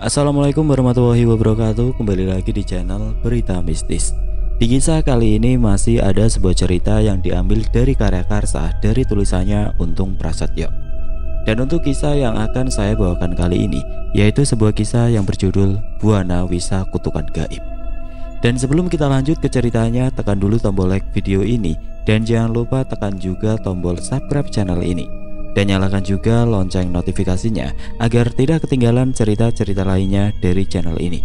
Assalamualaikum warahmatullahi wabarakatuh. Kembali lagi di channel Berita Mistis. Di kisah kali ini masih ada sebuah cerita yang diambil dari karya Karsa dari tulisannya Untung Prasetyo. Dan untuk kisah yang akan saya bawakan kali ini yaitu sebuah kisah yang berjudul Buana Wisa Kutukan Gaib. Dan sebelum kita lanjut ke ceritanya, tekan dulu tombol like video ini dan jangan lupa tekan juga tombol subscribe channel ini. Dan nyalakan juga lonceng notifikasinya agar tidak ketinggalan cerita-cerita lainnya dari channel ini.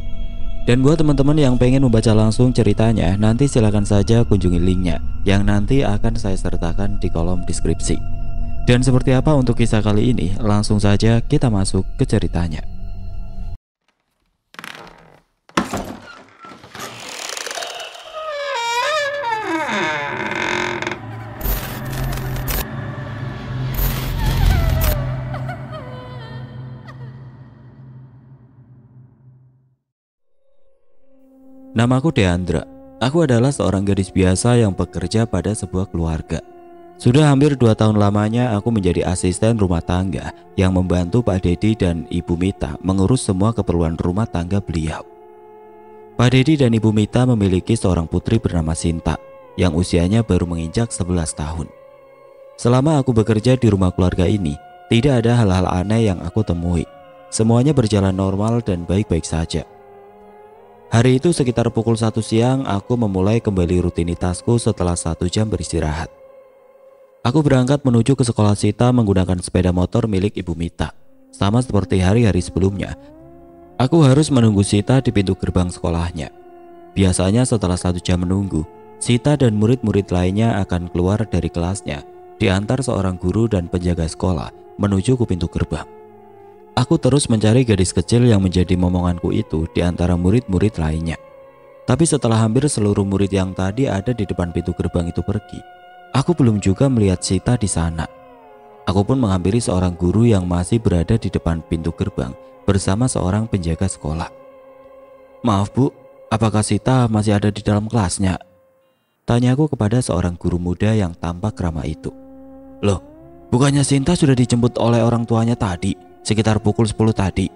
Dan buat teman-teman yang pengen membaca langsung ceritanya, nanti silahkan saja kunjungi linknya yang nanti akan saya sertakan di kolom deskripsi. Dan seperti apa untuk kisah kali ini, langsung saja kita masuk ke ceritanya. Namaku Deandra. Aku adalah seorang gadis biasa yang bekerja pada sebuah keluarga. Sudah hampir 2 tahun lamanya aku menjadi asisten rumah tangga yang membantu Pak Dedi dan Ibu Mita mengurus semua keperluan rumah tangga beliau. Pak Dedi dan Ibu Mita memiliki seorang putri bernama Sinta yang usianya baru menginjak 11 tahun. Selama aku bekerja di rumah keluarga ini, tidak ada hal-hal aneh yang aku temui. Semuanya berjalan normal dan baik-baik saja. Hari itu sekitar pukul 1 siang aku memulai kembali rutinitasku setelah 1 jam beristirahat. Aku berangkat menuju ke sekolah Sita menggunakan sepeda motor milik Ibu Mita. Sama seperti hari-hari sebelumnya, aku harus menunggu Sita di pintu gerbang sekolahnya. Biasanya setelah 1 jam menunggu, Sita dan murid-murid lainnya akan keluar dari kelasnya, diantar seorang guru dan penjaga sekolah menuju ke pintu gerbang. Aku terus mencari gadis kecil yang menjadi momonganku itu di antara murid-murid lainnya. Tapi setelah hampir seluruh murid yang tadi ada di depan pintu gerbang itu pergi, aku belum juga melihat Sita di sana. Aku pun menghampiri seorang guru yang masih berada di depan pintu gerbang bersama seorang penjaga sekolah. "Maaf Bu, apakah Sita masih ada di dalam kelasnya?" tanyaku kepada seorang guru muda yang tampak ramah itu. "Loh, bukannya Sinta sudah dijemput oleh orang tuanya tadi? Sekitar pukul 10 tadi.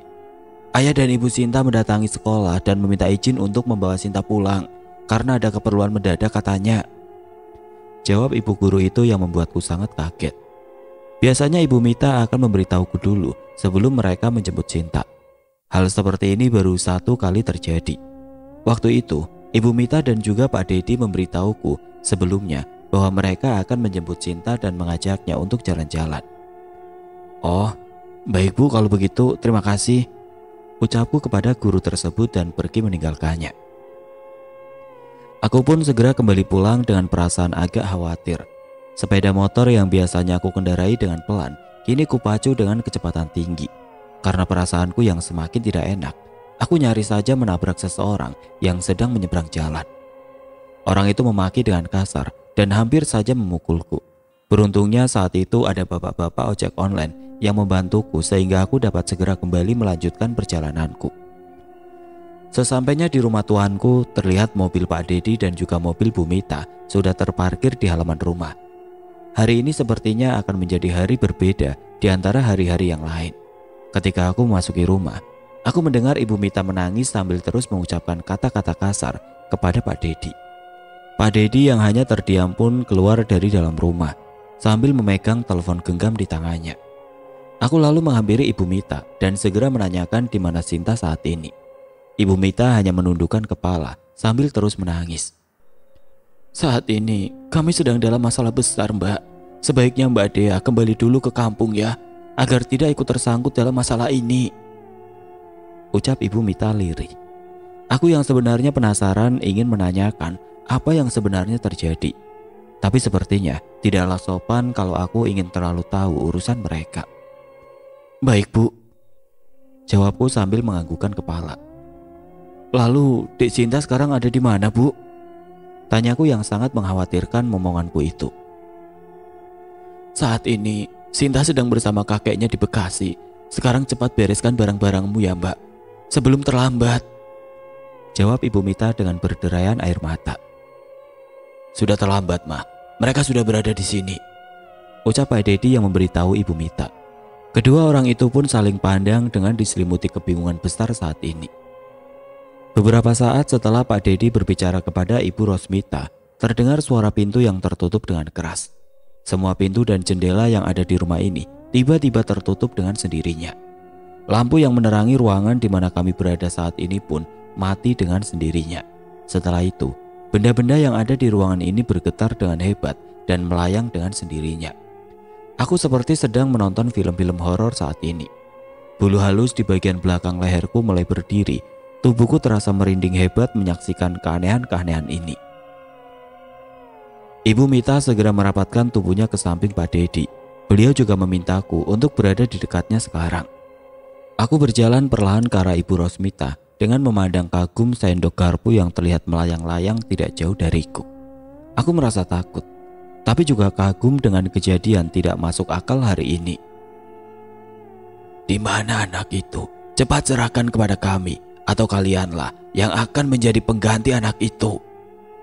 Ayah dan ibu Sinta mendatangi sekolah dan meminta izin untuk membawa Sinta pulang karena ada keperluan mendadak katanya," jawab ibu guru itu yang membuatku sangat kaget. Biasanya Ibu Mita akan memberitahuku dulu sebelum mereka menjemput Sinta. Hal seperti ini baru 1 kali terjadi. Waktu itu Ibu Mita dan juga Pak Dedi memberitahuku sebelumnya bahwa mereka akan menjemput Sinta dan mengajaknya untuk jalan-jalan. "Oh, baik Bu, kalau begitu terima kasih," ucapku kepada guru tersebut dan pergi meninggalkannya. Aku pun segera kembali pulang dengan perasaan agak khawatir. Sepeda motor yang biasanya aku kendarai dengan pelan, kini kupacu dengan kecepatan tinggi. Karena perasaanku yang semakin tidak enak, aku nyaris saja menabrak seseorang yang sedang menyeberang jalan. Orang itu memaki dengan kasar dan hampir saja memukulku. Beruntungnya saat itu ada bapak-bapak ojek online yang membantuku sehingga aku dapat segera kembali melanjutkan perjalananku. Sesampainya di rumah tuanku, terlihat mobil Pak Dedi dan juga mobil Bu Mita sudah terparkir di halaman rumah. Hari ini sepertinya akan menjadi hari berbeda di antara hari-hari yang lain. Ketika aku memasuki rumah, aku mendengar Ibu Mita menangis sambil terus mengucapkan kata-kata kasar kepada Pak Dedi. Pak Dedi yang hanya terdiam pun keluar dari dalam rumah sambil memegang telepon genggam di tangannya. Aku lalu menghampiri Ibu Mita dan segera menanyakan di mana Sinta saat ini. Ibu Mita hanya menundukkan kepala sambil terus menangis. "Saat ini kami sedang dalam masalah besar, Mbak. Sebaiknya Mbak Dea kembali dulu ke kampung ya, agar tidak ikut tersangkut dalam masalah ini," ucap Ibu Mita lirih. Aku yang sebenarnya penasaran ingin menanyakan apa yang sebenarnya terjadi. Tapi sepertinya tidaklah sopan kalau aku ingin terlalu tahu urusan mereka. "Baik Bu," jawabku sambil menganggukkan kepala. "Lalu Dek Sinta sekarang ada di mana Bu?" tanyaku yang sangat mengkhawatirkan momonganku itu. "Saat ini Sinta sedang bersama kakeknya di Bekasi. Sekarang cepat bereskan barang-barangmu ya Mbak, sebelum terlambat," jawab Ibu Mita dengan berderayan air mata. "Sudah terlambat, Mah. Mereka sudah berada di sini," ucap Pak Dedi yang memberitahu Ibu Mita. Kedua orang itu pun saling pandang dengan diselimuti kebingungan besar saat ini. Beberapa saat setelah Pak Dedi berbicara kepada Ibu Rosmita, terdengar suara pintu yang tertutup dengan keras. Semua pintu dan jendela yang ada di rumah ini tiba-tiba tertutup dengan sendirinya. Lampu yang menerangi ruangan di mana kami berada saat ini pun mati dengan sendirinya. Setelah itu, benda-benda yang ada di ruangan ini bergetar dengan hebat dan melayang dengan sendirinya. Aku seperti sedang menonton film-film horor saat ini. Bulu halus di bagian belakang leherku mulai berdiri. Tubuhku terasa merinding hebat menyaksikan keanehan-keanehan ini. Ibu Mita segera merapatkan tubuhnya ke samping Pak Dedi. Beliau juga memintaku untuk berada di dekatnya sekarang. Aku berjalan perlahan ke arah Ibu Rosmita dengan memandang kagum sendok garpu yang terlihat melayang-layang tidak jauh dariku. Aku merasa takut, tapi juga kagum dengan kejadian tidak masuk akal hari ini. "Di mana anak itu? Cepat serahkan kepada kami, atau kalianlah yang akan menjadi pengganti anak itu,"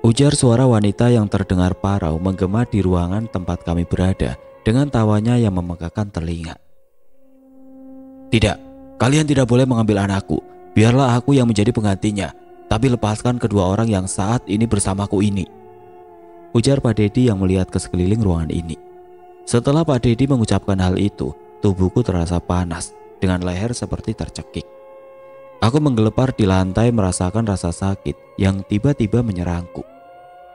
ujar suara wanita yang terdengar parau menggema di ruangan tempat kami berada dengan tawanya yang memegahkan telinga. "Tidak, kalian tidak boleh mengambil anakku. Biarlah aku yang menjadi penggantinya, tapi lepaskan kedua orang yang saat ini bersamaku ini," ujar Pak Dedi yang melihat ke sekeliling ruangan ini. Setelah Pak Dedi mengucapkan hal itu, tubuhku terasa panas dengan leher seperti tercekik. Aku menggelepar di lantai merasakan rasa sakit yang tiba-tiba menyerangku.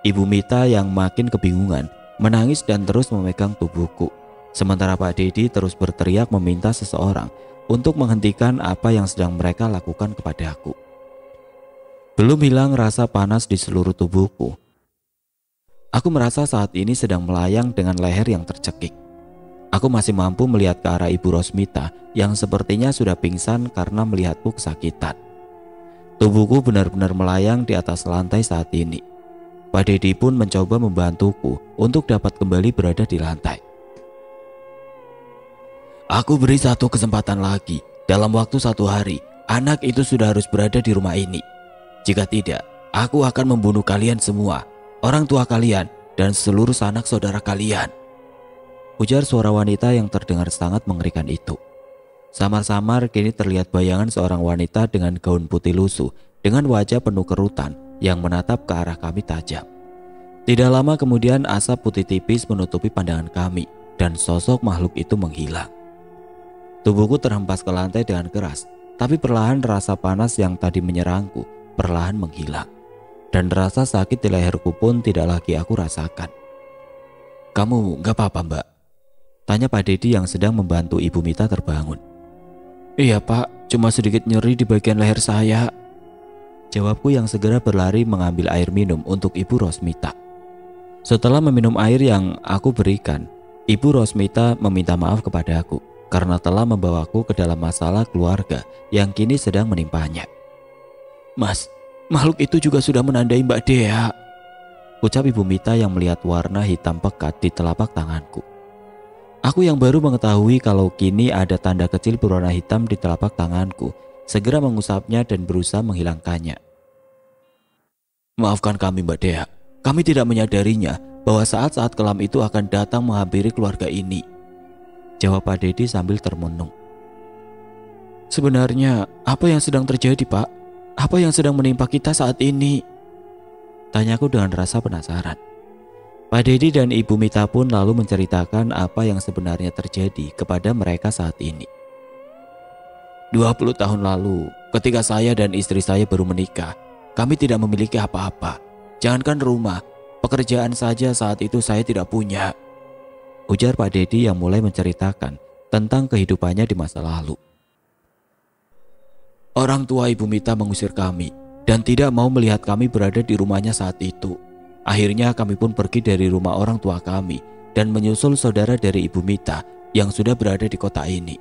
Ibu Mita yang makin kebingungan menangis dan terus memegang tubuhku. Sementara Pak Dedi terus berteriak meminta seseorang untuk menghentikan apa yang sedang mereka lakukan kepadaku. Belum hilang rasa panas di seluruh tubuhku. Aku merasa saat ini sedang melayang dengan leher yang tercekik. Aku masih mampu melihat ke arah Ibu Rosmita yang sepertinya sudah pingsan karena melihatku kesakitan. Tubuhku benar-benar melayang di atas lantai saat ini. Pak Dedi pun mencoba membantuku untuk dapat kembali berada di lantai. "Aku beri satu kesempatan lagi. Dalam waktu 1 hari, anak itu sudah harus berada di rumah ini. Jika tidak, aku akan membunuh kalian semua, orang tua kalian, dan seluruh sanak saudara kalian," ujar suara wanita yang terdengar sangat mengerikan itu. Samar-samar kini terlihat bayangan seorang wanita dengan gaun putih lusuh dengan wajah penuh kerutan yang menatap ke arah kami tajam. Tidak lama kemudian asap putih tipis menutupi pandangan kami dan sosok makhluk itu menghilang. Tubuhku terhempas ke lantai dengan keras, tapi perlahan rasa panas yang tadi menyerangku perlahan menghilang. Dan rasa sakit di leherku pun tidak lagi aku rasakan. "Kamu gak apa-apa, Mbak?" tanya Pak Dedi yang sedang membantu Ibu Mita terbangun. "Iya Pak, cuma sedikit nyeri di bagian leher saya," jawabku yang segera berlari mengambil air minum untuk Ibu Rosmita. Setelah meminum air yang aku berikan, Ibu Rosmita meminta maaf kepada aku karena telah membawaku ke dalam masalah keluarga yang kini sedang menimpanya. "Mas, makhluk itu juga sudah menandai Mbak Dea," ucap Ibu Mita yang melihat warna hitam pekat di telapak tanganku. Aku yang baru mengetahui kalau kini ada tanda kecil berwarna hitam di telapak tanganku, segera mengusapnya dan berusaha menghilangkannya. "Maafkan kami Mbak Dea, kami tidak menyadarinya bahwa saat-saat kelam itu akan datang menghampiri keluarga ini," jawab Pak Dedi sambil termenung. "Sebenarnya apa yang sedang terjadi Pak? Apa yang sedang menimpa kita saat ini?" tanyaku dengan rasa penasaran. Pak Dedi dan Ibu Mita pun lalu menceritakan apa yang sebenarnya terjadi kepada mereka saat ini. 20 tahun lalu, ketika saya dan istri saya baru menikah, kami tidak memiliki apa-apa. Jangankan rumah, pekerjaan saja saat itu saya tidak punya," ujar Pak Dedi yang mulai menceritakan tentang kehidupannya di masa lalu. "Orang tua Ibu Mita mengusir kami dan tidak mau melihat kami berada di rumahnya saat itu. Akhirnya kami pun pergi dari rumah orang tua kami dan menyusul saudara dari Ibu Mita yang sudah berada di kota ini.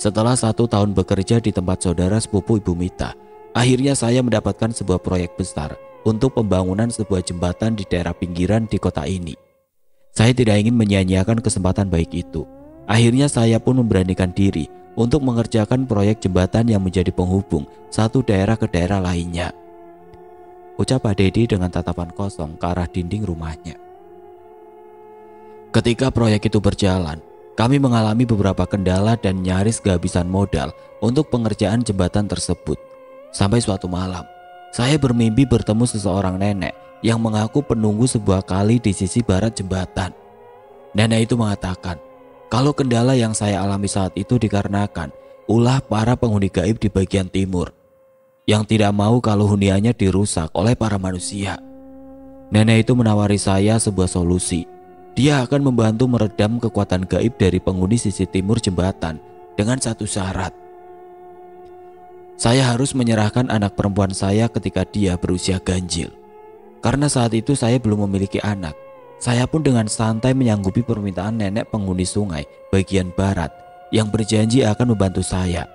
Setelah 1 tahun bekerja di tempat saudara sepupu Ibu Mita, akhirnya saya mendapatkan sebuah proyek besar untuk pembangunan sebuah jembatan di daerah pinggiran di kota ini. Saya tidak ingin menyia-nyiakan kesempatan baik itu. Akhirnya saya pun memberanikan diri untuk mengerjakan proyek jembatan yang menjadi penghubung satu daerah ke daerah lainnya," ucap Pak Dedi dengan tatapan kosong ke arah dinding rumahnya. "Ketika proyek itu berjalan, Kami mengalami beberapa kendala dan nyaris kehabisan modal untuk pengerjaan jembatan tersebut. Sampai suatu malam, saya bermimpi bertemu seseorang nenek yang mengaku penunggu sebuah kali di sisi barat jembatan. Nenek itu mengatakan kalau kendala yang saya alami saat itu dikarenakan ulah para penghuni gaib di bagian timur yang tidak mau kalau huniannya dirusak oleh para manusia. Nenek itu menawari saya sebuah solusi. Dia akan membantu meredam kekuatan gaib dari penghuni sisi timur jembatan dengan satu syarat. Saya harus menyerahkan anak perempuan saya ketika dia berusia ganjil. Karena saat itu saya belum memiliki anak. Saya pun dengan santai menyanggupi permintaan nenek penghuni sungai bagian barat yang berjanji akan membantu saya.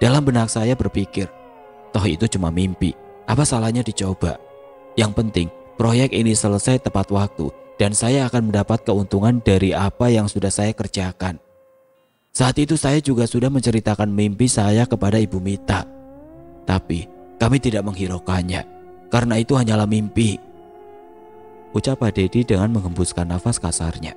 Dalam benak saya berpikir, toh itu cuma mimpi, apa salahnya dicoba? Yang penting proyek ini selesai tepat waktu dan saya akan mendapat keuntungan dari apa yang sudah saya kerjakan. Saat itu saya juga sudah menceritakan mimpi saya kepada Ibu Mita. Tapi kami tidak menghiraukannya, karena itu hanyalah mimpi, ucap Pak Dedi dengan menghembuskan nafas kasarnya.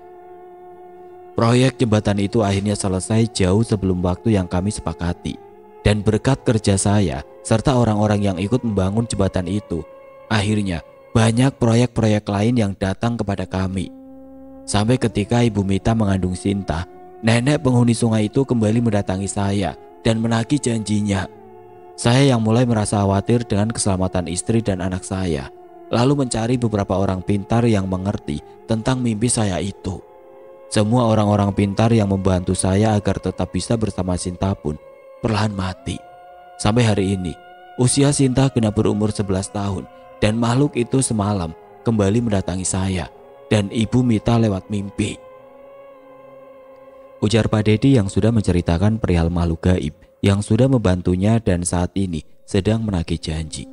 Proyek jembatan itu akhirnya selesai jauh sebelum waktu yang kami sepakati. Dan berkat kerja saya serta orang-orang yang ikut membangun jembatan itu, akhirnya banyak proyek-proyek lain yang datang kepada kami. Sampai ketika Ibu Mita mengandung Sinta, nenek penghuni sungai itu kembali mendatangi saya dan menagih janjinya. Saya yang mulai merasa khawatir dengan keselamatan istri dan anak saya, lalu mencari beberapa orang pintar yang mengerti tentang mimpi saya itu. Semua orang-orang pintar yang membantu saya agar tetap bisa bersama Sinta pun perlahan mati. Sampai hari ini, usia Sinta genap berumur 11 tahun dan makhluk itu semalam kembali mendatangi saya dan Ibu Mita lewat mimpi, ujar Pak Dedi yang sudah menceritakan perihal makhluk gaib yang sudah membantunya dan saat ini sedang menagih janji.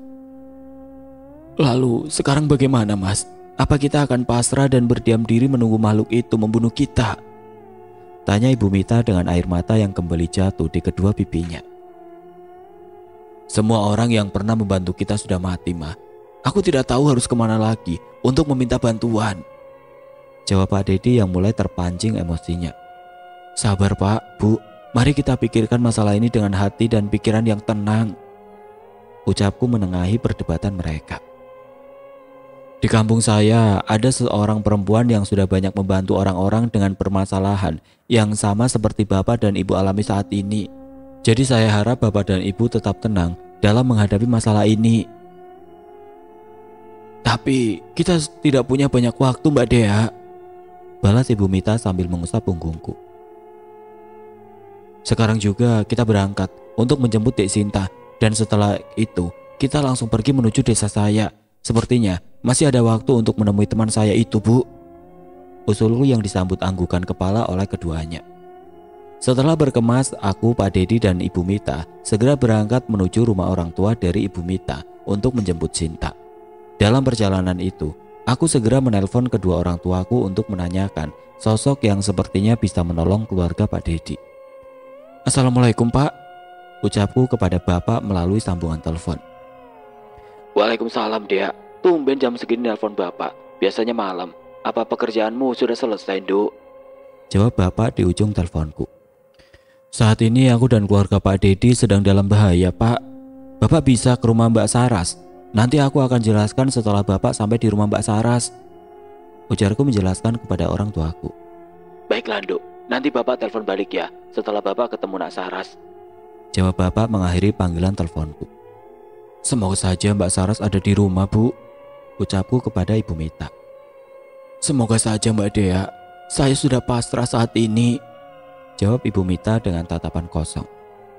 Lalu sekarang bagaimana, Mas? Apa kita akan pasrah dan berdiam diri menunggu makhluk itu membunuh kita? Tanya Ibu Mita dengan air mata yang kembali jatuh di kedua pipinya. Semua orang yang pernah membantu kita sudah mati, Ma. Aku tidak tahu harus kemana lagi untuk meminta bantuan, jawab Pak Dedi yang mulai terpancing emosinya. Sabar Pak, Bu, mari kita pikirkan masalah ini dengan hati dan pikiran yang tenang, ucapku menengahi perdebatan mereka. Di kampung saya ada seorang perempuan yang sudah banyak membantu orang-orang dengan permasalahan yang sama seperti Bapak dan Ibu alami saat ini. Jadi saya harap Bapak dan Ibu tetap tenang dalam menghadapi masalah ini. Tapi kita tidak punya banyak waktu, Mbak Dea, balas Ibu Mita sambil mengusap punggungku. Sekarang juga kita berangkat untuk menjemput Dek Sinta dan setelah itu kita langsung pergi menuju desa saya. Sepertinya masih ada waktu untuk menemui teman saya itu, Bu, usulku yang disambut anggukan kepala oleh keduanya. Setelah berkemas, aku, Pak Dedi dan Ibu Mita segera berangkat menuju rumah orang tua dari Ibu Mita untuk menjemput Sinta. Dalam perjalanan itu, aku segera menelpon kedua orang tuaku untuk menanyakan sosok yang sepertinya bisa menolong keluarga Pak Dedi. Assalamualaikum Pak, ucapku kepada Bapak melalui sambungan telepon. Waalaikumsalam Dea, tumben jam segini nelpon Bapak, biasanya malam. Apa pekerjaanmu sudah selesai, Duk? Jawab Bapak di ujung teleponku. Saat ini aku dan keluarga Pak Dedi sedang dalam bahaya, Pak. Bapak bisa ke rumah Mbak Saras. Nanti aku akan jelaskan setelah Bapak sampai di rumah Mbak Saras, ujarku menjelaskan kepada orang tuaku. Baiklah, Duk. Nanti Bapak telepon balik ya setelah Bapak ketemu Nak Saras, jawab Bapak mengakhiri panggilan teleponku. Semoga saja Mbak Saras ada di rumah, Bu, ucapku kepada Ibu Mita. Semoga saja Mbak Dea, saya sudah pasrah saat ini, jawab Ibu Mita dengan tatapan kosong.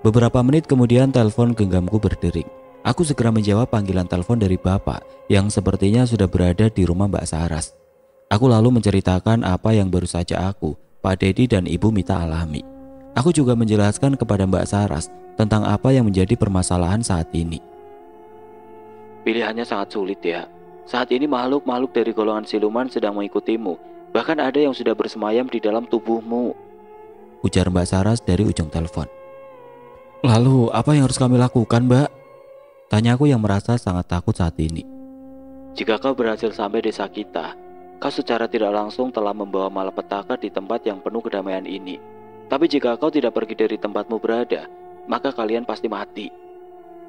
Beberapa menit kemudian telepon genggamku berdering. Aku segera menjawab panggilan telepon dari Bapak yang sepertinya sudah berada di rumah Mbak Saras. Aku lalu menceritakan apa yang baru saja aku, Pak Dedi dan Ibu Mita alami. Aku juga menjelaskan kepada Mbak Saras tentang apa yang menjadi permasalahan saat ini. Pilihannya sangat sulit ya. Saat ini makhluk-makhluk dari golongan siluman sedang mengikutimu. Bahkan ada yang sudah bersemayam di dalam tubuhmu, ujar Mbak Saras dari ujung telepon. Lalu apa yang harus kami lakukan, Mbak? Tanyaku yang merasa sangat takut saat ini. Jika kau berhasil sampai desa kita, kau secara tidak langsung telah membawa malapetaka di tempat yang penuh kedamaian ini. Tapi jika kau tidak pergi dari tempatmu berada, maka kalian pasti mati.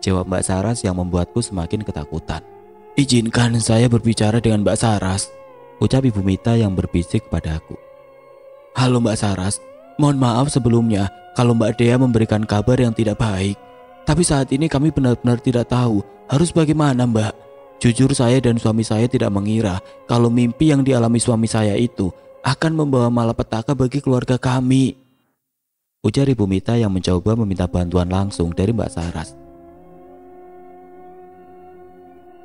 Jawab Mbak Saras yang membuatku semakin ketakutan. Izinkan saya berbicara dengan Mbak Saras, ucap Ibu Mita yang berbisik padaku. Halo Mbak Saras, mohon maaf sebelumnya kalau Mbak Dea memberikan kabar yang tidak baik. Tapi saat ini kami benar-benar tidak tahu harus bagaimana Mbak. Jujur saya dan suami saya tidak mengira kalau mimpi yang dialami suami saya itu akan membawa malapetaka bagi keluarga kami, ujar Ibu Mita yang mencoba meminta bantuan langsung dari Mbak Saras.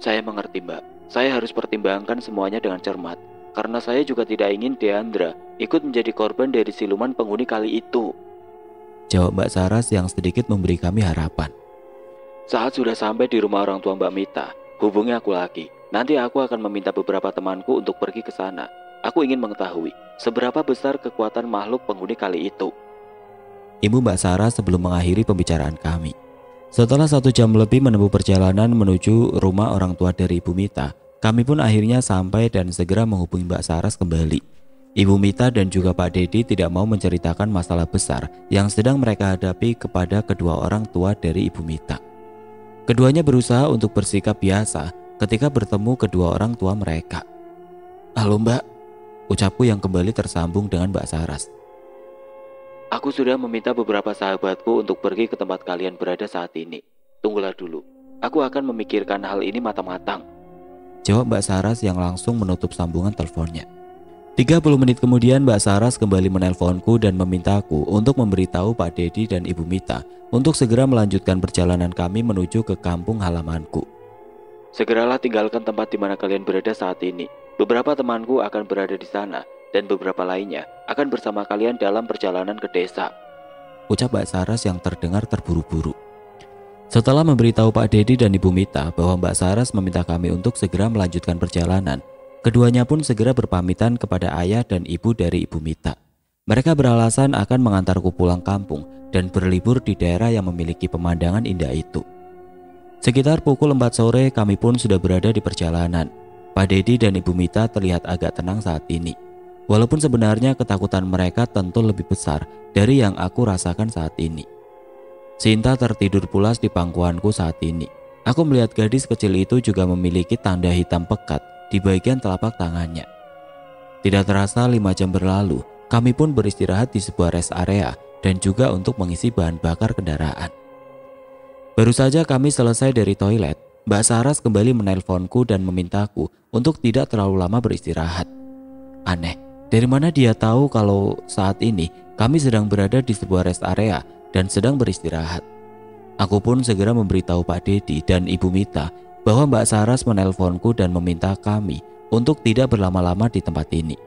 Saya mengerti Mbak, saya harus pertimbangkan semuanya dengan cermat. Karena saya juga tidak ingin Deandra ikut menjadi korban dari siluman penghuni kali itu, jawab Mbak Saras yang sedikit memberi kami harapan. Saat sudah sampai di rumah orang tua Mbak Mita, hubungi aku lagi. Nanti aku akan meminta beberapa temanku untuk pergi ke sana. Aku ingin mengetahui seberapa besar kekuatan makhluk penghuni kali itu, Ibu Mbak Saras sebelum mengakhiri pembicaraan kami. Setelah 1 jam lebih menempuh perjalanan menuju rumah orang tua dari Ibu Mita, kami pun akhirnya sampai dan segera menghubungi Mbak Saras kembali. Ibu Mita dan juga Pak Dedi tidak mau menceritakan masalah besar yang sedang mereka hadapi kepada kedua orang tua dari Ibu Mita. Keduanya berusaha untuk bersikap biasa ketika bertemu kedua orang tua mereka. Halo Mbak, ucapku yang kembali tersambung dengan Mbak Saras. Aku sudah meminta beberapa sahabatku untuk pergi ke tempat kalian berada saat ini. Tunggulah dulu, aku akan memikirkan hal ini matang-matang, jawab Mbak Saras yang langsung menutup sambungan teleponnya. 30 menit kemudian Mbak Saras kembali menelponku dan memintaku untuk memberitahu Pak Dedi dan Ibu Mita untuk segera melanjutkan perjalanan kami menuju ke kampung halamanku. Segeralah tinggalkan tempat di mana kalian berada saat ini. Beberapa temanku akan berada di sana dan beberapa lainnya akan bersama kalian dalam perjalanan ke desa, ucap Mbak Saras yang terdengar terburu-buru. Setelah memberitahu Pak Dedi dan Ibu Mita bahwa Mbak Saras meminta kami untuk segera melanjutkan perjalanan, keduanya pun segera berpamitan kepada ayah dan ibu dari Ibu Mita. Mereka beralasan akan mengantarku pulang kampung dan berlibur di daerah yang memiliki pemandangan indah itu. Sekitar pukul 4 sore kami pun sudah berada di perjalanan. Pak Dedi dan Ibu Mita terlihat agak tenang saat ini. Walaupun sebenarnya ketakutan mereka tentu lebih besar dari yang aku rasakan saat ini. Sinta tertidur pulas di pangkuanku saat ini. Aku melihat gadis kecil itu juga memiliki tanda hitam pekat di bagian telapak tangannya. Tidak terasa 5 jam berlalu, kami pun beristirahat di sebuah rest area dan juga untuk mengisi bahan bakar kendaraan. Baru saja kami selesai dari toilet, Mbak Saras kembali menelponku dan memintaku untuk tidak terlalu lama beristirahat. Aneh, dari mana dia tahu kalau saat ini kami sedang berada di sebuah rest area dan sedang beristirahat? Aku pun segera memberitahu Pak Dedi dan Ibu Mita bahwa Mbak Saras menelponku dan meminta kami untuk tidak berlama-lama di tempat ini.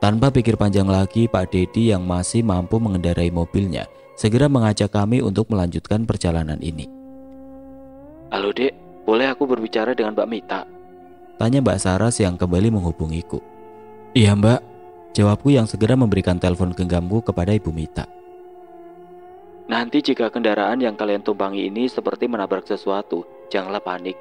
Tanpa pikir panjang lagi, Pak Dedi yang masih mampu mengendarai mobilnya segera mengajak kami untuk melanjutkan perjalanan ini. Halo Dek, boleh aku berbicara dengan Mbak Mita? Tanya Mbak Saras yang kembali menghubungiku. Iya Mbak, jawabku yang segera memberikan telepon genggamku kepada Ibu Mita. Nanti jika kendaraan yang kalian tumpangi ini seperti menabrak sesuatu, janganlah panik.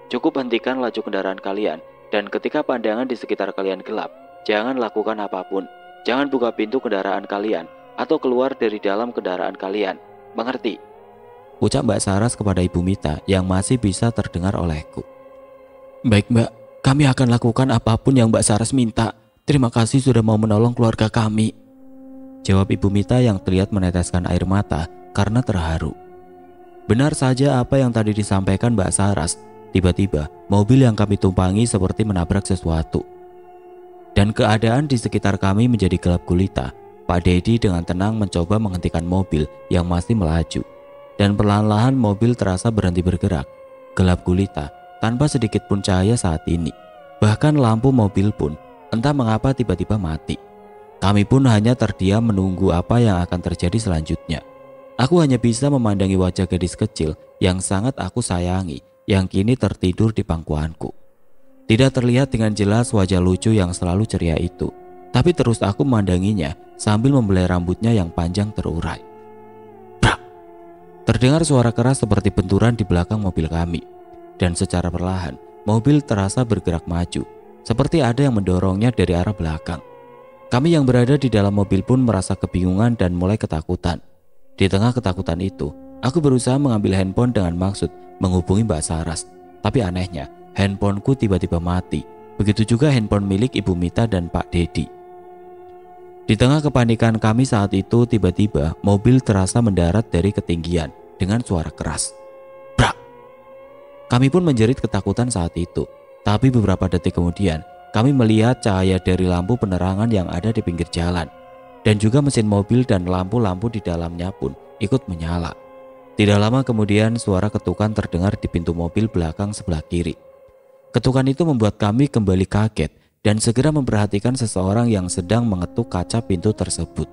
Cukup hentikan laju kendaraan kalian, dan ketika pandangan di sekitar kalian gelap, jangan lakukan apapun. Jangan buka pintu kendaraan kalian atau keluar dari dalam kendaraan kalian. Mengerti? Ucap Mbak Saras kepada Ibu Mita yang masih bisa terdengar olehku. Baik Mbak, kami akan lakukan apapun yang Mbak Saras minta. Terima kasih sudah mau menolong keluarga kami, jawab Ibu Mita yang terlihat meneteskan air mata karena terharu. Benar saja apa yang tadi disampaikan Mbak Saras. Tiba-tiba mobil yang kami tumpangi seperti menabrak sesuatu, dan keadaan di sekitar kami menjadi gelap gulita. Pak Dedi dengan tenang mencoba menghentikan mobil yang masih melaju, dan perlahan-lahan mobil terasa berhenti bergerak. Gelap gulita tanpa sedikit pun cahaya saat ini. Bahkan lampu mobil pun entah mengapa tiba-tiba mati. Kami pun hanya terdiam menunggu apa yang akan terjadi selanjutnya. Aku hanya bisa memandangi wajah gadis kecil yang sangat aku sayangi yang kini tertidur di pangkuanku. Tidak terlihat dengan jelas wajah lucu yang selalu ceria itu, tapi terus aku memandanginya sambil membelai rambutnya yang panjang terurai. Brak! Terdengar suara keras seperti benturan di belakang mobil kami, dan secara perlahan mobil terasa bergerak maju. seperti ada yang mendorongnya dari arah belakang. Kami yang berada di dalam mobil pun merasa kebingungan dan mulai ketakutan. Di tengah ketakutan itu, aku berusaha mengambil handphone dengan maksud menghubungi Mbak Saras. Tapi anehnya, handphoneku tiba-tiba mati. Begitu juga handphone milik Ibu Mita dan Pak Dedi. Di tengah kepanikan kami saat itu, tiba-tiba mobil terasa mendarat dari ketinggian dengan suara keras. Brak! Kami pun menjerit ketakutan saat itu. Tapi beberapa detik kemudian, kami melihat cahaya dari lampu penerangan yang ada di pinggir jalan. Dan juga mesin mobil dan lampu-lampu di dalamnya pun ikut menyala. Tidak lama kemudian suara ketukan terdengar di pintu mobil belakang sebelah kiri. Ketukan itu membuat kami kembali kaget dan segera memperhatikan seseorang yang sedang mengetuk kaca pintu tersebut.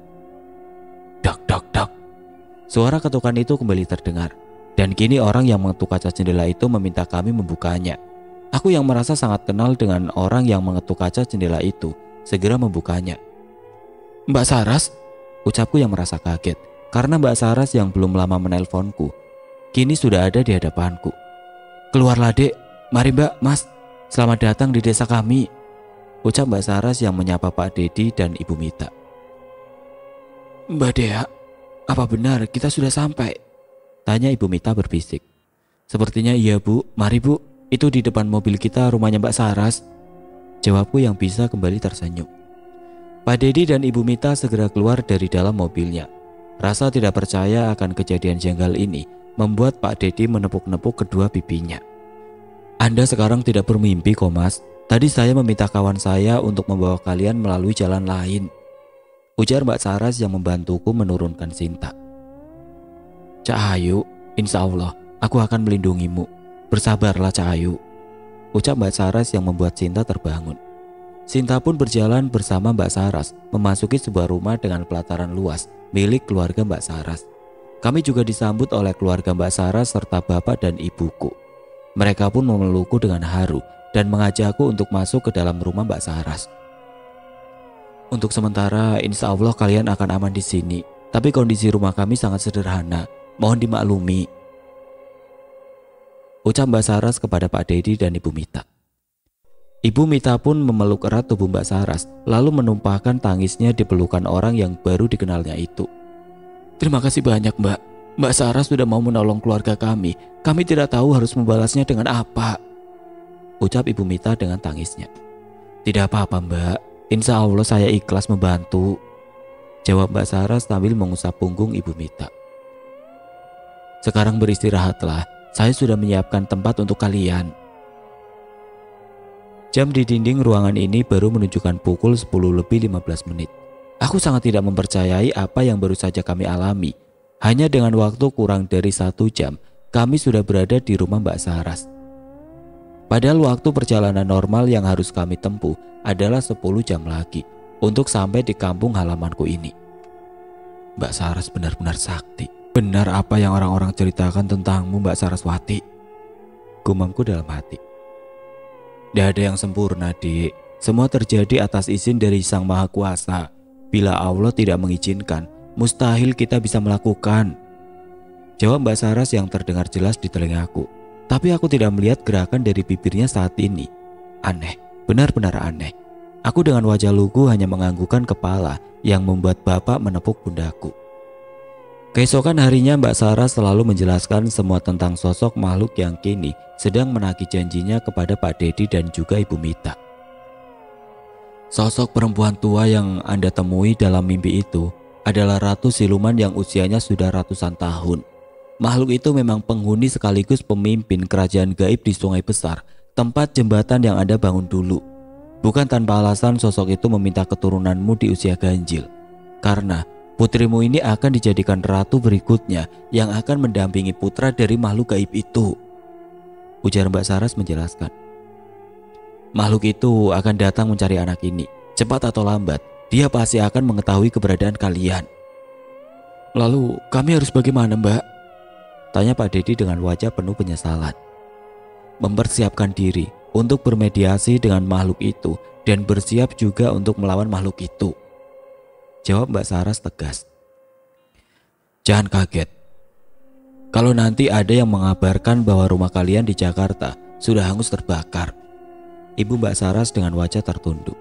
Dak dak dak. Suara ketukan itu kembali terdengar. Dan kini orang yang mengetuk kaca jendela itu meminta kami membukanya. Aku yang merasa sangat kenal dengan orang yang mengetuk kaca jendela itu segera membukanya. Mbak Saras, ucapku yang merasa kaget karena Mbak Saras yang belum lama menelponku kini sudah ada di hadapanku. Keluarlah dek, mari Mbak, Mas, selamat datang di desa kami, ucap Mbak Saras yang menyapa Pak Dedi dan Ibu Mita. Mbak Dea, apa benar kita sudah sampai? Tanya Ibu Mita berbisik. Sepertinya iya Bu, mari Bu. Itu di depan mobil kita rumahnya Mbak Saras, jawabku yang bisa kembali tersenyum. Pak Dedi dan Ibu Mita segera keluar dari dalam mobilnya. Rasa tidak percaya akan kejadian janggal ini membuat Pak Dedi menepuk-nepuk kedua pipinya. Anda sekarang tidak bermimpi kok Mas. Tadi saya meminta kawan saya untuk membawa kalian melalui jalan lain, ujar Mbak Saras yang membantuku menurunkan Sinta. Cak Ayu, insya Allah aku akan melindungimu. Bersabarlah Cak Ayu, ucap Mbak Saras yang membuat Sinta terbangun. Sinta pun berjalan bersama Mbak Saras memasuki sebuah rumah dengan pelataran luas milik keluarga Mbak Saras. Kami juga disambut oleh keluarga Mbak Saras serta bapak dan ibuku. Mereka pun memelukku dengan haru dan mengajakku untuk masuk ke dalam rumah Mbak Saras. Untuk sementara insya Allah kalian akan aman di sini, tapi kondisi rumah kami sangat sederhana, mohon dimaklumi, ucap Mbak Saras kepada Pak Dedi dan Ibu Mita. Ibu Mita pun memeluk erat tubuh Mbak Saras, lalu menumpahkan tangisnya di pelukan orang yang baru dikenalnya itu. Terima kasih banyak Mbak. Mbak Saras sudah mau menolong keluarga kami. Kami tidak tahu harus membalasnya dengan apa, ucap Ibu Mita dengan tangisnya. Tidak apa-apa Mbak, insya Allah saya ikhlas membantu, jawab Mbak Saras sambil mengusap punggung Ibu Mita. Sekarang beristirahatlah. Saya sudah menyiapkan tempat untuk kalian. Jam di dinding ruangan ini baru menunjukkan pukul 10:15. Aku sangat tidak mempercayai apa yang baru saja kami alami. Hanya dengan waktu kurang dari 1 jam, kami sudah berada di rumah Mbak Saras. Padahal waktu perjalanan normal yang harus kami tempuh adalah 10 jam lagi untuk sampai di kampung halamanku ini. Mbak Saras benar-benar sakti. Benar apa yang orang-orang ceritakan tentangmu Mbak Saraswati, gumamku dalam hati. Tidak ada yang sempurna Dik. Semua terjadi atas izin dari Sang Maha Kuasa. Bila Allah tidak mengizinkan, mustahil kita bisa melakukan, jawab Mbak Saras yang terdengar jelas di telingaku. Tapi aku tidak melihat gerakan dari bibirnya saat ini. Aneh, benar-benar aneh. Aku dengan wajah lugu hanya menganggukkan kepala yang membuat bapak menepuk pundakku. Keesokan harinya Mbak Saras selalu menjelaskan semua tentang sosok makhluk yang kini sedang menagih janjinya kepada Pak Dedi dan juga Ibu Mita. Sosok perempuan tua yang Anda temui dalam mimpi itu adalah ratu siluman yang usianya sudah ratusan tahun. Makhluk itu memang penghuni sekaligus pemimpin kerajaan gaib di Sungai Besar, tempat jembatan yang Anda bangun dulu. Bukan tanpa alasan sosok itu meminta keturunanmu di usia ganjil, karena putrimu ini akan dijadikan ratu berikutnya yang akan mendampingi putra dari makhluk gaib itu, ujar Mbak Saras menjelaskan. Makhluk itu akan datang mencari anak ini. Cepat atau lambat, dia pasti akan mengetahui keberadaan kalian. Lalu kami harus bagaimana Mbak? Tanya Pak Dedi dengan wajah penuh penyesalan. Mempersiapkan diri untuk bermediasi dengan makhluk itu dan bersiap juga untuk melawan makhluk itu, jawab Mbak Saras tegas. Jangan kaget kalau nanti ada yang mengabarkan bahwa rumah kalian di Jakarta sudah hangus terbakar. Ibu Mbak Saras dengan wajah tertunduk.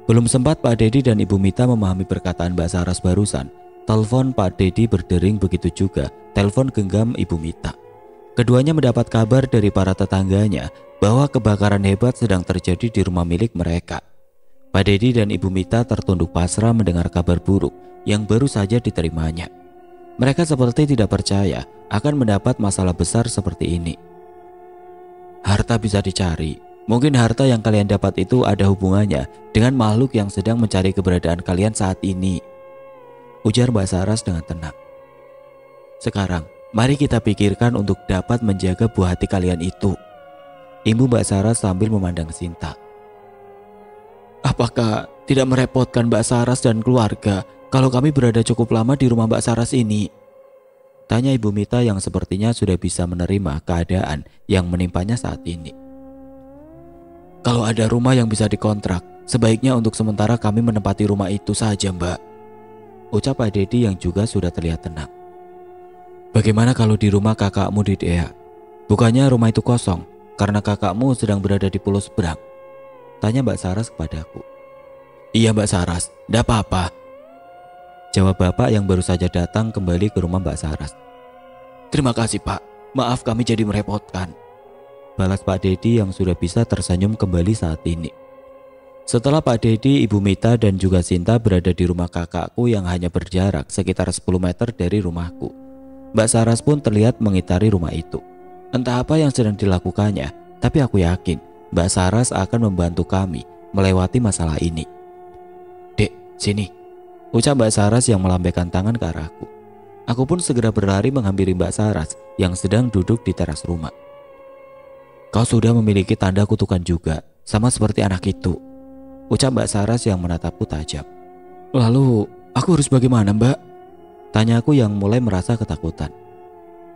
Belum sempat Pak Dedi dan Ibu Mita memahami perkataan Mbak Saras barusan, telepon Pak Dedi berdering, begitu juga telepon genggam Ibu Mita. Keduanya mendapat kabar dari para tetangganya bahwa kebakaran hebat sedang terjadi di rumah milik mereka. Pak Dedi dan Ibu Mita tertunduk pasrah mendengar kabar buruk yang baru saja diterimanya. Mereka seperti tidak percaya akan mendapat masalah besar seperti ini. Harta bisa dicari. Mungkin harta yang kalian dapat itu ada hubungannya dengan makhluk yang sedang mencari keberadaan kalian saat ini, ujar Mbak Saras dengan tenang. Sekarang, mari kita pikirkan untuk dapat menjaga buah hati kalian itu, Ibu Mbak Saras sambil memandang Sinta. Apakah tidak merepotkan Mbak Saras dan keluarga kalau kami berada cukup lama di rumah Mbak Saras ini? Tanya Ibu Mita yang sepertinya sudah bisa menerima keadaan yang menimpanya saat ini. Kalau ada rumah yang bisa dikontrak, sebaiknya untuk sementara kami menempati rumah itu saja, Mbak, ucap Pak Dedi yang juga sudah terlihat tenang. Bagaimana kalau di rumah kakakmu di Dea? Bukannya rumah itu kosong karena kakakmu sedang berada di pulau seberang? Tanya Mbak Saras kepadaku. Iya Mbak Saras, tidak apa-apa, jawab bapak yang baru saja datang kembali ke rumah Mbak Saras. Terima kasih Pak, maaf kami jadi merepotkan, balas Pak Dedi yang sudah bisa tersenyum kembali saat ini. Setelah Pak Dedi, Ibu Mita dan juga Sinta berada di rumah kakakku yang hanya berjarak sekitar 10 meter dari rumahku, Mbak Saras pun terlihat mengitari rumah itu. Entah apa yang sedang dilakukannya, tapi aku yakin Mbak Saras akan membantu kami melewati masalah ini. Dek, sini, ucap Mbak Saras yang melambaikan tangan ke arahku. Aku pun segera berlari menghampiri Mbak Saras yang sedang duduk di teras rumah. Kau sudah memiliki tanda kutukan juga, sama seperti anak itu, ucap Mbak Saras yang menatapku tajam. Lalu, aku harus bagaimana Mbak? Tanyaku yang mulai merasa ketakutan.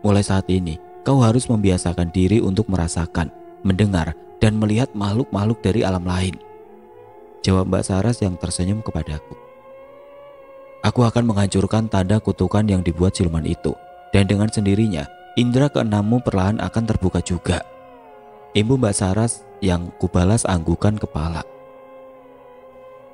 Mulai saat ini, kau harus membiasakan diri untuk merasakan, mendengar, dan melihat makhluk-makhluk dari alam lain, jawab Mbak Saras yang tersenyum kepadaku. Aku akan menghancurkan tanda kutukan yang dibuat siluman itu, dan dengan sendirinya, indera keenammu perlahan akan terbuka juga, Ibu Mbak Saras yang kubalas anggukan kepala.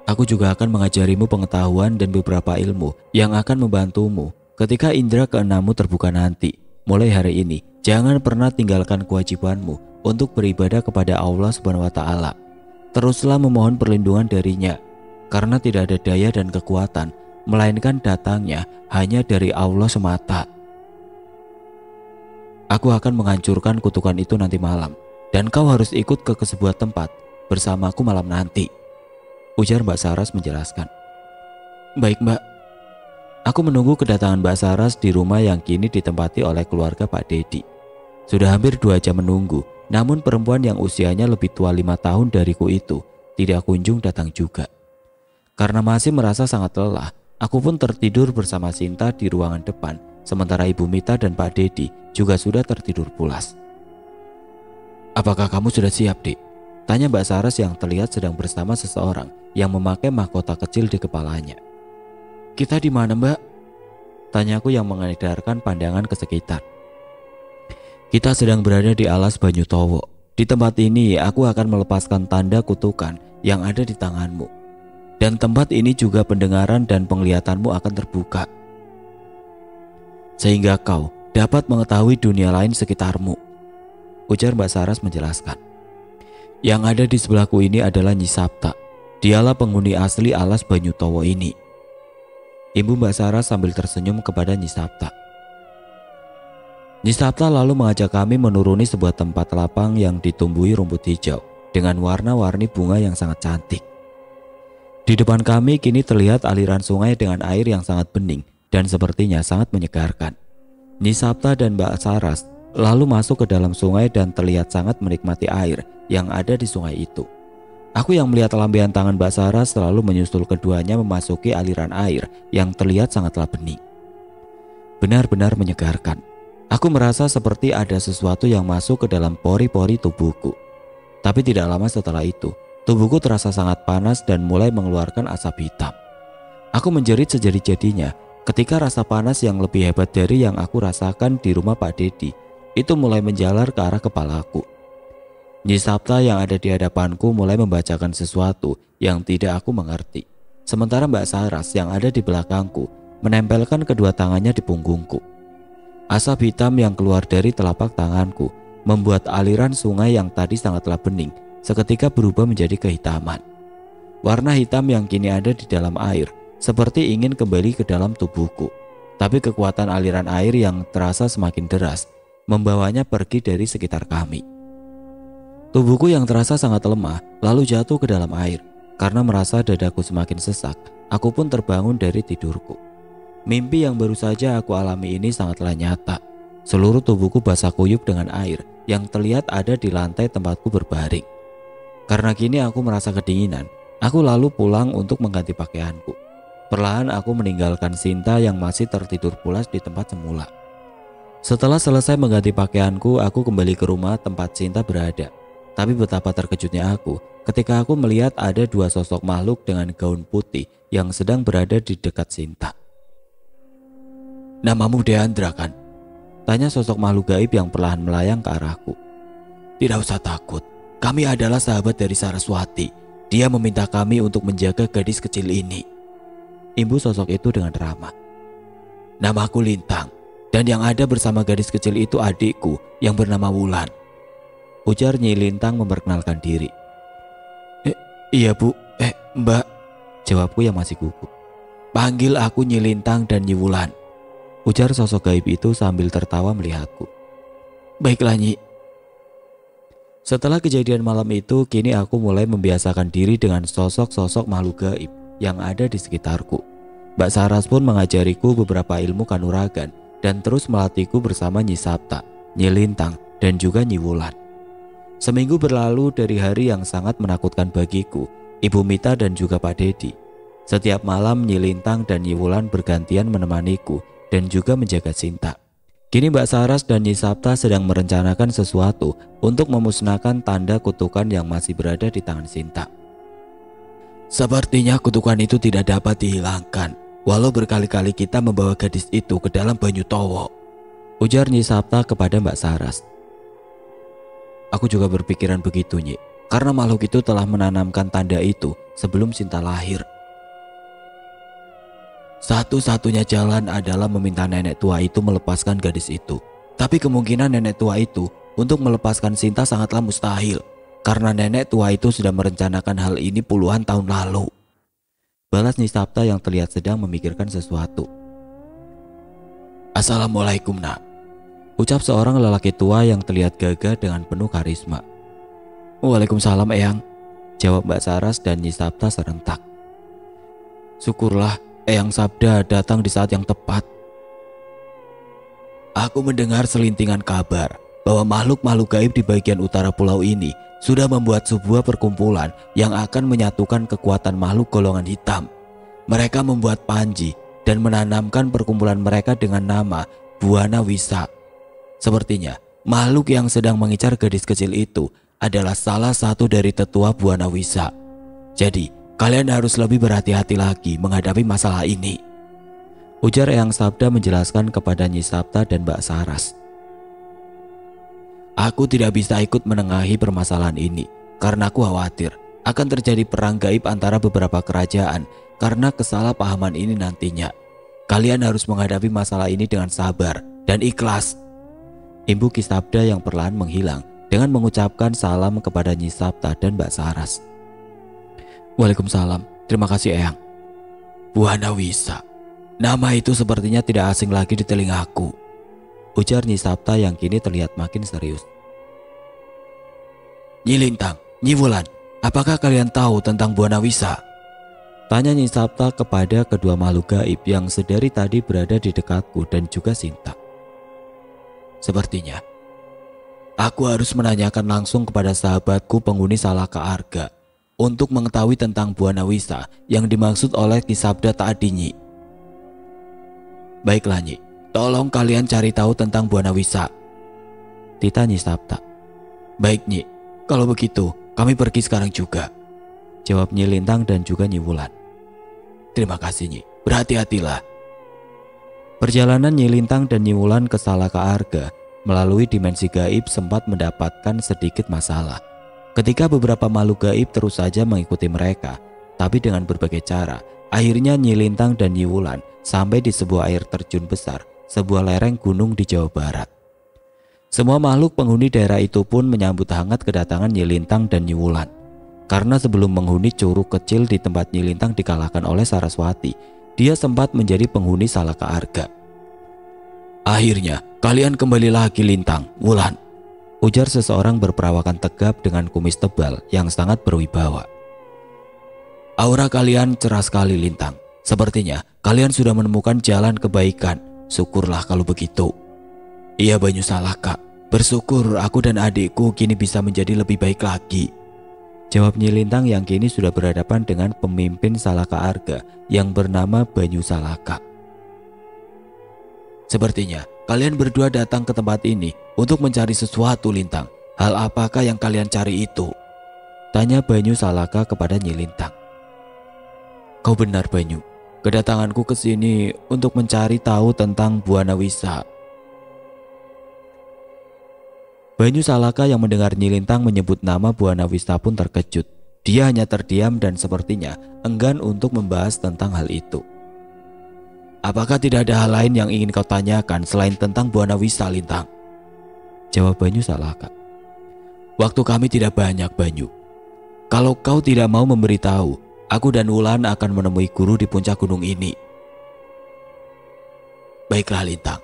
Aku juga akan mengajarimu pengetahuan dan beberapa ilmu yang akan membantumu ketika indera keenammu terbuka nanti. Mulai hari ini, jangan pernah tinggalkan kewajibanmu untuk beribadah kepada Allah Subhanahu wa Ta'ala. Teruslah memohon perlindungan darinya, karena tidak ada daya dan kekuatan melainkan datangnya hanya dari Allah semata. Aku akan menghancurkan kutukan itu nanti malam, dan kau harus ikut ke sebuah tempat bersamaku malam nanti, ujar Mbak Saras menjelaskan. Baik Mbak. Aku menunggu kedatangan Mbak Saras di rumah yang kini ditempati oleh keluarga Pak Dedi. Sudah hampir 2 jam menunggu, namun perempuan yang usianya lebih tua 5 tahun dariku itu tidak kunjung datang juga. Karena masih merasa sangat lelah, aku pun tertidur bersama Sinta di ruangan depan, sementara Ibu Mita dan Pak Dedi juga sudah tertidur pulas. Apakah kamu sudah siap, Dik? Tanya Mbak Saras yang terlihat sedang bersama seseorang yang memakai mahkota kecil di kepalanya. Kita di mana, Mbak? Tanyaku yang mengedarkan pandangan ke sekitar. Kita sedang berada di alas Banyutowo. Di tempat ini aku akan melepaskan tanda kutukan yang ada di tanganmu. Dan tempat ini juga pendengaran dan penglihatanmu akan terbuka, sehingga kau dapat mengetahui dunia lain sekitarmu, ujar Mbak Saras menjelaskan. Yang ada di sebelahku ini adalah Nyi Sapta. Dialah penghuni asli alas Banyutowo ini. Ibu Mbak Saras sambil tersenyum kepada Nyi Sapta. Nyi Sapta lalu mengajak kami menuruni sebuah tempat lapang yang ditumbuhi rumput hijau dengan warna-warni bunga yang sangat cantik. Di depan kami kini terlihat aliran sungai dengan air yang sangat bening dan sepertinya sangat menyegarkan. Nyi Sapta dan Mbak Saras lalu masuk ke dalam sungai dan terlihat sangat menikmati air yang ada di sungai itu. Aku yang melihat lambaian tangan Mbak Saras selalu menyusul keduanya memasuki aliran air yang terlihat sangatlah bening. Benar-benar menyegarkan. Aku merasa seperti ada sesuatu yang masuk ke dalam pori-pori tubuhku. Tapi tidak lama setelah itu, tubuhku terasa sangat panas dan mulai mengeluarkan asap hitam. Aku menjerit sejadi-jadinya ketika rasa panas yang lebih hebat dari yang aku rasakan di rumah Pak Dedi itu mulai menjalar ke arah kepalaku. Nyi Sapta yang ada di hadapanku mulai membacakan sesuatu yang tidak aku mengerti. Sementara Mbak Saras yang ada di belakangku menempelkan kedua tangannya di punggungku. Asap hitam yang keluar dari telapak tanganku membuat aliran sungai yang tadi sangatlah bening seketika berubah menjadi kehitaman. Warna hitam yang kini ada di dalam air seperti ingin kembali ke dalam tubuhku. Tapi kekuatan aliran air yang terasa semakin deras membawanya pergi dari sekitar kami. Tubuhku yang terasa sangat lemah lalu jatuh ke dalam air. Karena merasa dadaku semakin sesak, aku pun terbangun dari tidurku. Mimpi yang baru saja aku alami ini sangatlah nyata. Seluruh tubuhku basah kuyup dengan air yang terlihat ada di lantai tempatku berbaring. Karena kini aku merasa kedinginan, aku lalu pulang untuk mengganti pakaianku. Perlahan aku meninggalkan Sinta yang masih tertidur pulas di tempat semula. Setelah selesai mengganti pakaianku, aku kembali ke rumah tempat Sinta berada. Tapi betapa terkejutnya aku ketika aku melihat ada dua sosok makhluk dengan gaun putih yang sedang berada di dekat Sinta. "Namamu Deandra kan?" tanya sosok makhluk gaib yang perlahan melayang ke arahku. "Tidak usah takut, kami adalah sahabat dari Saraswati. Dia meminta kami untuk menjaga gadis kecil ini," imbu sosok itu dengan ramah. "Namaku Lintang, dan yang ada bersama gadis kecil itu adikku yang bernama Wulan," ujar Nyi Lintang memperkenalkan diri. Iya bu, mbak," jawabku yang masih gugup. "Panggil aku Nyi Lintang dan Nyi Wulan," ujar sosok gaib itu sambil tertawa melihatku. "Baiklah Nyi." Setelah kejadian malam itu, kini aku mulai membiasakan diri dengan sosok-sosok makhluk gaib yang ada di sekitarku. Mbak Saras pun mengajariku beberapa ilmu kanuragan dan terus melatihku bersama Nyi Sapta, Nyi Lintang, dan juga Nyi Wulan. Seminggu berlalu dari hari yang sangat menakutkan bagiku, Ibu Mita dan juga Pak Dedi. Setiap malam Nyi Lintang dan Nyi Wulan bergantian menemaniku dan juga menjaga Sinta. Kini Mbak Saras dan Nyi Sapta sedang merencanakan sesuatu untuk memusnahkan tanda kutukan yang masih berada di tangan Sinta. "Sepertinya kutukan itu tidak dapat dihilangkan, walau berkali-kali kita membawa gadis itu ke dalam Banyu Towo," ujar Nyi Sapta kepada Mbak Saras. "Aku juga berpikiran begitu Nyi, karena makhluk itu telah menanamkan tanda itu sebelum Sinta lahir. Satu-satunya jalan adalah meminta nenek tua itu melepaskan gadis itu. Tapi kemungkinan nenek tua itu untuk melepaskan Sinta sangatlah mustahil, karena nenek tua itu sudah merencanakan hal ini puluhan tahun lalu," balas Nyi Sapta yang terlihat sedang memikirkan sesuatu. "Assalamualaikum nak," ucap seorang lelaki tua yang terlihat gagah dengan penuh karisma. "Waalaikumsalam Eyang," jawab Mbak Saras dan Nyi Sapta serentak. "Syukurlah Eyang Sabda datang di saat yang tepat. Aku mendengar selintingan kabar bahwa makhluk-makhluk gaib di bagian utara pulau ini sudah membuat sebuah perkumpulan yang akan menyatukan kekuatan makhluk golongan hitam. Mereka membuat panji dan menanamkan perkumpulan mereka dengan nama Buana Wisa. Sepertinya makhluk yang sedang mengincar gadis kecil itu adalah salah satu dari tetua Buana Wisa. Jadi kalian harus lebih berhati-hati lagi menghadapi masalah ini," ujar Eyang Sabda menjelaskan kepada Nyi Sapta dan Mbak Saras. "Aku tidak bisa ikut menengahi permasalahan ini karena aku khawatir akan terjadi perang gaib antara beberapa kerajaan karena kesalahpahaman ini nantinya. Kalian harus menghadapi masalah ini dengan sabar dan ikhlas," imbu Ki Sabda yang perlahan menghilang dengan mengucapkan salam kepada Nyi Sapta dan Mbak Saras. "Waalaikumsalam, terima kasih Eyang." "Buana Wisa, nama itu sepertinya tidak asing lagi di telingaku," ujar Nyi Sapta yang kini terlihat makin serius. "Nyi Lintang, Nyi Wulan, apakah kalian tahu tentang Buana Wisa?" tanya Nyi Sapta kepada kedua makhluk gaib yang sedari tadi berada di dekatku dan juga Sinta. "Sepertinya aku harus menanyakan langsung kepada sahabatku penghuni Salaka Arga untuk mengetahui tentang Buana Wisa yang dimaksud oleh Ki Sabda tadi Nyi." "Baiklah Nyi, tolong kalian cari tahu tentang Buana Wisa," titah Nyi Sapta. "Baik Nyi, kalau begitu kami pergi sekarang juga," jawab Nyi Lintang dan juga Nyi Wulan. "Terima kasih Nyi, berhati-hatilah." Perjalanan Nyi Lintang dan Nyi Wulan ke Salaka Arga melalui dimensi gaib sempat mendapatkan sedikit masalah Ketika beberapa makhluk gaib terus saja mengikuti mereka, tapi dengan berbagai cara, akhirnya Nyi Lintang dan Nyi Wulan sampai di sebuah air terjun besar, sebuah lereng gunung di Jawa Barat. Semua makhluk penghuni daerah itu pun menyambut hangat kedatangan Nyi Lintang dan Nyi Wulan. Karena sebelum menghuni curug kecil di tempat Nyi Lintang dikalahkan oleh Saraswati, dia sempat menjadi penghuni Salaka Arga. "Akhirnya kalian kembali lagi Lintang, Wulan," ujar seseorang berperawakan tegap dengan kumis tebal yang sangat berwibawa. "Aura kalian cerah sekali Lintang. Sepertinya kalian sudah menemukan jalan kebaikan. Syukurlah kalau begitu." "Iya Banyu Salaka, bersyukur aku dan adikku kini bisa menjadi lebih baik lagi," jawab Nyi Lintang yang kini sudah berhadapan dengan pemimpin Salaka Arga yang bernama Banyu Salaka. "Sepertinya kalian berdua datang ke tempat ini untuk mencari sesuatu Lintang. Hal apakah yang kalian cari itu?" tanya Banyu Salaka kepada Nyi Lintang. "Kau benar Banyu, kedatanganku ke sini untuk mencari tahu tentang Buana Wisa." Banyu Salaka yang mendengar Nyi Lintang menyebut nama Buana Wisa pun terkejut. Dia hanya terdiam dan sepertinya enggan untuk membahas tentang hal itu. "Apakah tidak ada hal lain yang ingin kau tanyakan selain tentang Buana Wisa Lintang?" jawab Banyu Salaka. "Waktu kami tidak banyak Banyu. Kalau kau tidak mau memberitahu, aku dan Wulan akan menemui guru di puncak gunung ini." "Baiklah Lintang,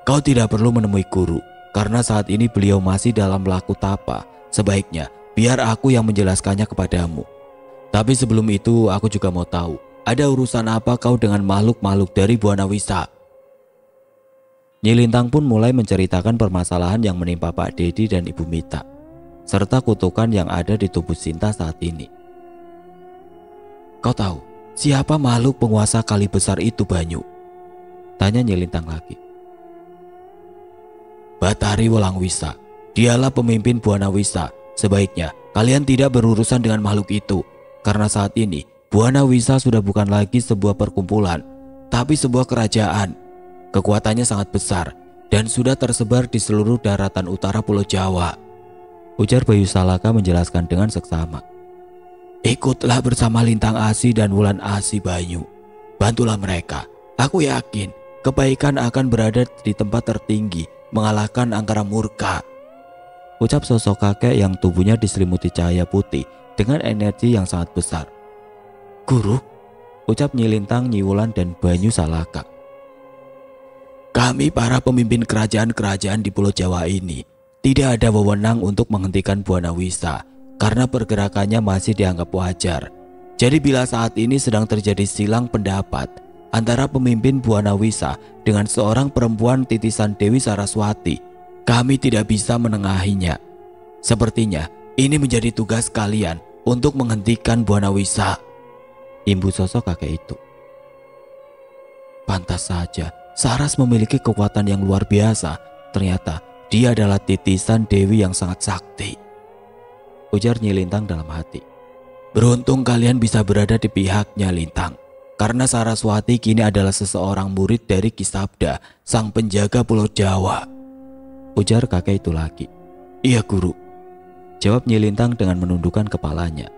kau tidak perlu menemui guru. Karena saat ini beliau masih dalam laku tapa. Sebaiknya biar aku yang menjelaskannya kepadamu. Tapi sebelum itu aku juga mau tahu, ada urusan apa kau dengan makhluk-makhluk dari Buana Wisa?" Nyi Lintang pun mulai menceritakan permasalahan yang menimpa Pak Dedi dan Ibu Mita, serta kutukan yang ada di tubuh Sinta saat ini. "Kau tahu siapa makhluk penguasa kali besar itu Banyu?" tanya Nyi Lintang lagi. "Batari Welang Wisa. Dialah pemimpin Buana Wisa. Sebaiknya kalian tidak berurusan dengan makhluk itu. Karena saat ini Buana Wisa sudah bukan lagi sebuah perkumpulan, tapi sebuah kerajaan. Kekuatannya sangat besar dan sudah tersebar di seluruh daratan utara Pulau Jawa," ujar Banyu Salaka menjelaskan dengan seksama. "Ikutlah bersama Lintang Asi dan Wulan Asi Banyu. Bantulah mereka. Aku yakin kebaikan akan berada di tempat tertinggi, mengalahkan angkara murka," ucap sosok kakek yang tubuhnya diselimuti cahaya putih dengan energi yang sangat besar. "Guru," ucap Nyi Lintang, Nyi Wulan dan Banyu Salaka. "Kami para pemimpin kerajaan-kerajaan di Pulau Jawa ini tidak ada wewenang untuk menghentikan Buana Wisa karena pergerakannya masih dianggap wajar. Jadi bila saat ini sedang terjadi silang pendapat antara pemimpin Buana Wisa dengan seorang perempuan titisan Dewi Saraswati, kami tidak bisa menengahinya. Sepertinya ini menjadi tugas kalian untuk menghentikan Buana Wisa," imbu sosok kakek itu. "Pantas saja Saras memiliki kekuatan yang luar biasa. Ternyata dia adalah titisan Dewi yang sangat sakti," ujar Nyi Lintang dalam hati. "Beruntung kalian bisa berada di pihaknya Lintang. Karena Saraswati kini adalah seseorang murid dari Kisabda, sang penjaga Pulau Jawa," ujar kakek itu lagi. "Iya guru," jawab Nyi Lintang dengan menundukkan kepalanya.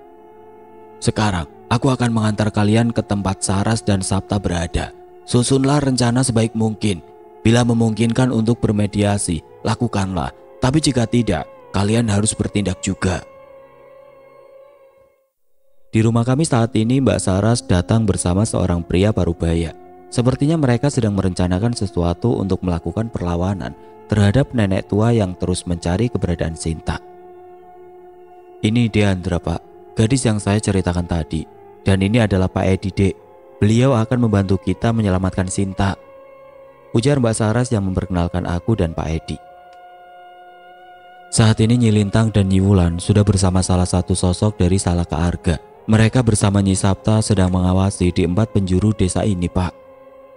"Sekarang aku akan mengantar kalian ke tempat Saras dan Sabta berada. Susunlah rencana sebaik mungkin. Bila memungkinkan untuk bermediasi, lakukanlah. Tapi jika tidak, kalian harus bertindak juga." Di rumah kami saat ini Mbak Saras datang bersama seorang pria parubaya. Sepertinya mereka sedang merencanakan sesuatu untuk melakukan perlawanan terhadap nenek tua yang terus mencari keberadaan Sinta. "Ini Deandra Pak, gadis yang saya ceritakan tadi. Dan ini adalah Pak Edi Dek. Beliau akan membantu kita menyelamatkan Sinta," ujar Mbak Saras yang memperkenalkan aku dan Pak Edi. Saat ini Nyi Lintang dan Nyi Wulan sudah bersama salah satu sosok dari Salaka Arga. Mereka bersama Nyi Sabta sedang mengawasi di 4 penjuru desa ini Pak,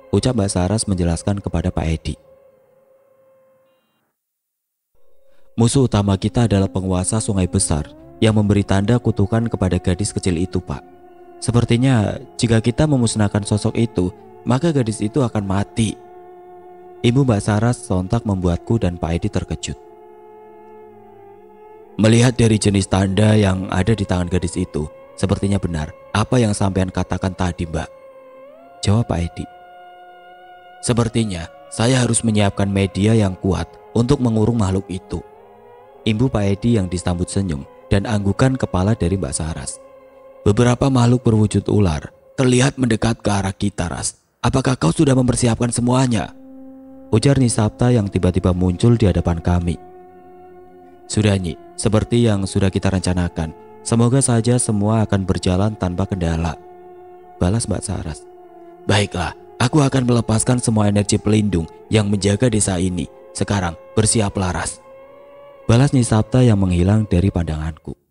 ucap Mbak Saras menjelaskan kepada Pak Edi. "Musuh utama kita adalah penguasa sungai besar yang memberi tanda kutukan kepada gadis kecil itu Pak. Sepertinya jika kita memusnahkan sosok itu, maka gadis itu akan mati." Ibu Mbak Saras sontak membuatku dan Pak Edi terkejut. Melihat dari jenis tanda yang ada di tangan gadis itu, sepertinya benar apa yang sampean katakan tadi, Mbak. Jawab Pak Edi. Sepertinya saya harus menyiapkan media yang kuat untuk mengurung makhluk itu. Imbu Pak Edi yang disambut senyum dan anggukan kepala dari Mbak Saras. Beberapa makhluk berwujud ular terlihat mendekat ke arah kita, Ras. Apakah kau sudah mempersiapkan semuanya? Ujar Nyi Sapta yang tiba-tiba muncul di hadapan kami. Sudah Nyi, seperti yang sudah kita rencanakan. Semoga saja semua akan berjalan tanpa kendala, balas Mbak Saras. Baiklah, aku akan melepaskan semua energi pelindung yang menjaga desa ini. Sekarang bersiaplah, Ras, balas Nyi Sapta yang menghilang dari pandanganku.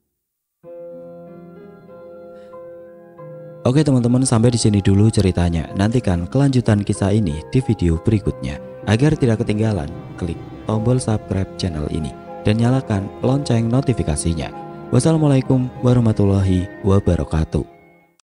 Oke teman-teman, sampai di sini dulu ceritanya. Nantikan kelanjutan kisah ini di video berikutnya. Agar tidak ketinggalan, klik tombol subscribe channel ini dan nyalakan lonceng notifikasinya. Wassalamualaikum warahmatullahi wabarakatuh.